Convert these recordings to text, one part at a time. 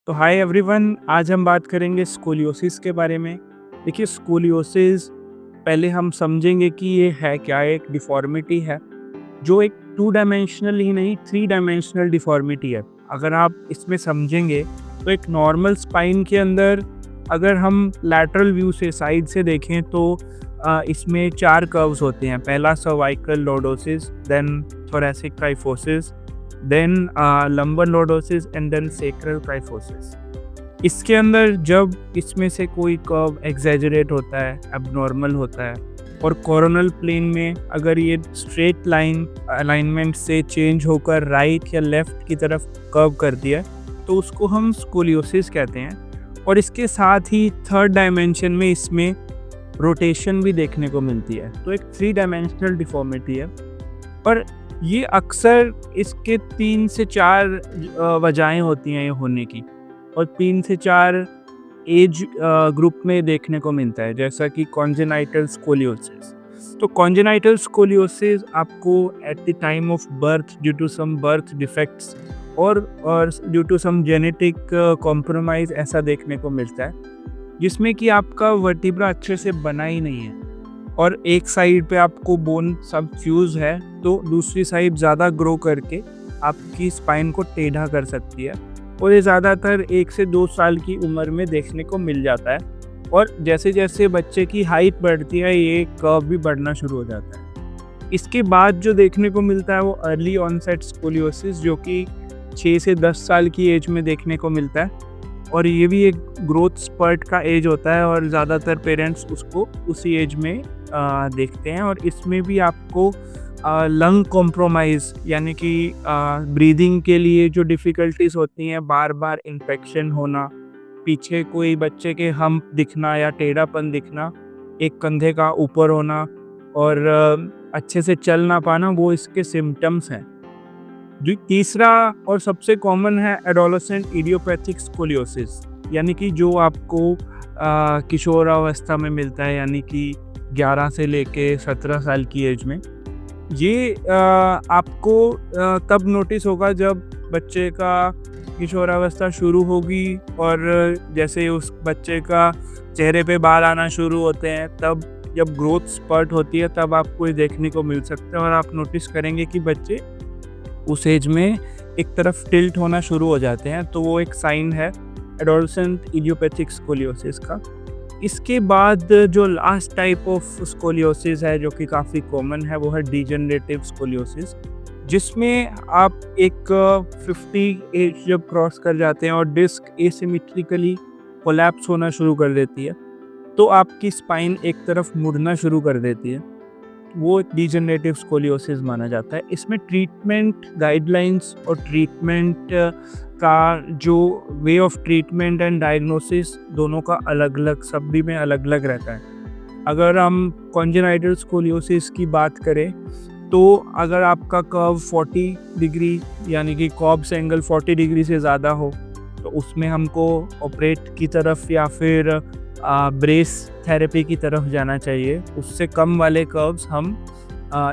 तो hi everyone, आज हम बात करेंगे स्कोलियोसिस के बारे में। देखिए, स्कोलियोसिस पहले हम समझेंगे कि ये है क्या। एक डिफ़ॉर्मिटी है जो एक टू डायमेंशनल ही नहीं, थ्री डायमेंशनल डिफ़ॉर्मिटी है। अगर आप इसमें समझेंगे तो एक नॉर्मल स्पाइन के अंदर अगर हम लैटरल व्यू से, साइड से देखें तो इसमें 4 कर्व्स होते हैं। पहला cervical lordosis, then thoracic kyphosis, then lumbar lordosis and then sacral kyphosis. इसके अंदर जब इसमें से कोई कर्व एग्जैजरेट होता है, एबनॉर्मल होता है, और कोरोनल प्लेन में अगर ये स्ट्रेट लाइन अलाइनमेंट से चेंज होकर राइट या लेफ्ट की तरफ कर्व कर दिया, तो उसको हम स्कोलियोसिस कहते हैं। और इसके साथ ही थर्ड डायमेंशन में इसमें रोटेशन भी देखने को मिलती है। तो एक थ्री डायमेंशनल डिफॉर्मिटी है। और ये अक्सर इसके 3 से 4 वजहें होती हैं ये होने की, और 3 से 4 एज ग्रुप में देखने को मिलता है, जैसा कि कॉन्जेनाइटल स्कोलियोसिस। तो कॉन्जेनाइटल स्कोलियोसिस आपको at the time of birth due to some birth defects और due to some genetic compromise ऐसा देखने को मिलता है, जिसमें कि आपका वर्टिब्रा अच्छे से बना ही नहीं है और एक साइड पे आपको बोन सब फ्यूज है, तो दूसरी साइड ज़्यादा ग्रो करके आपकी स्पाइन को टेढ़ा कर सकती है। और ये ज़्यादातर 1 से 2 साल की उम्र में देखने को मिल जाता है। और जैसे जैसे बच्चे की हाइट बढ़ती है, ये कर्व भी बढ़ना शुरू हो जाता है। इसके बाद जो देखने को मिलता है वो अर्ली ऑनसेट स्कोलियोसिस, जो कि 6 से 10 साल की एज में देखने को मिलता है। और ये भी एक ग्रोथ स्पर्ट का एज होता है, और ज़्यादातर पेरेंट्स उसको उसी एज में देखते हैं। और इसमें भी आपको लंग कॉम्प्रोमाइज़, यानी कि ब्रीदिंग के लिए जो डिफ़िकल्टीज़ होती हैं, बार बार इन्फेक्शन होना, पीछे कोई बच्चे के हम्प दिखना या टेढ़ापन दिखना, एक कंधे का ऊपर होना, और अच्छे से चल ना पाना, वो इसके सिम्टम्स हैं। जो तीसरा और सबसे कॉमन है एडोलेसेंट इडियोपैथिक स्कोलियोसिस, यानी कि जो आपको किशोरावस्था में मिलता है, यानी कि 11 से लेके 17 साल की एज में। ये आपको तब नोटिस होगा जब बच्चे का किशोरावस्था शुरू होगी, और जैसे उस बच्चे का चेहरे पे बाल आना शुरू होते हैं, तब जब ग्रोथ स्पर्ट होती है, तब आपको ये देखने को मिल सकता है। और आप नोटिस करेंगे कि बच्चे उस एज में एक तरफ टिल्ट होना शुरू हो जाते हैं, तो वो एक साइन है एडोलेसेंट इडियोपैथिक स्कोलियोसिस का। इसके बाद जो लास्ट टाइप ऑफ स्कोलियोसिस है, जो कि काफ़ी कॉमन है, वो है डीजनरेटिव स्कोलियोसिस, जिसमें आप एक 50 एज जब क्रॉस कर जाते हैं और डिस्क एसिमेट्रिकली कोलैप्स होना शुरू कर देती है, तो आपकी स्पाइन एक तरफ मुड़ना शुरू कर देती है, वो डीजनरेटिव स्कोलियोसिस माना जाता है। इसमें ट्रीटमेंट गाइडलाइंस और ट्रीटमेंट का जो way of treatment and diagnosis दोनों का अलग-अलग, सभी में अलग-अलग रहता है। अगर हम कॉन्जेनाइटल स्कोलियोसिस की बात करें, तो अगर आपका कर्व 40 डिग्री, यानी कि कॉब्स एंगल 40 डिग्री से ज़्यादा हो, तो उसमें हमको ऑपरेट की तरफ या फिर ब्रेस थेरेपी की तरफ जाना चाहिए। उससे कम वाले कर्व्स हम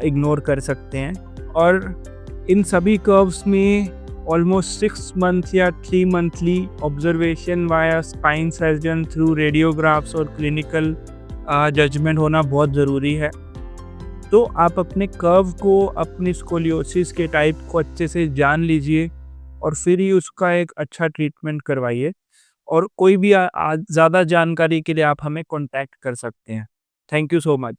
इग्नोर कर सकते हैं। और इन सभी कर्व्स में ऑलमोस्ट 6 मंथ या 3 monthly observation via spine surgeon through radiographs और क्लिनिकल जजमेंट होना बहुत ज़रूरी है। तो आप अपने कर्व को, अपनी स्कोलियोसिस के टाइप को अच्छे से जान लीजिए, और फिर ही उसका एक अच्छा ट्रीटमेंट करवाइए। और कोई भी ज़्यादा जानकारी के लिए आप हमें कॉन्टैक्ट कर सकते हैं। Thank you so much.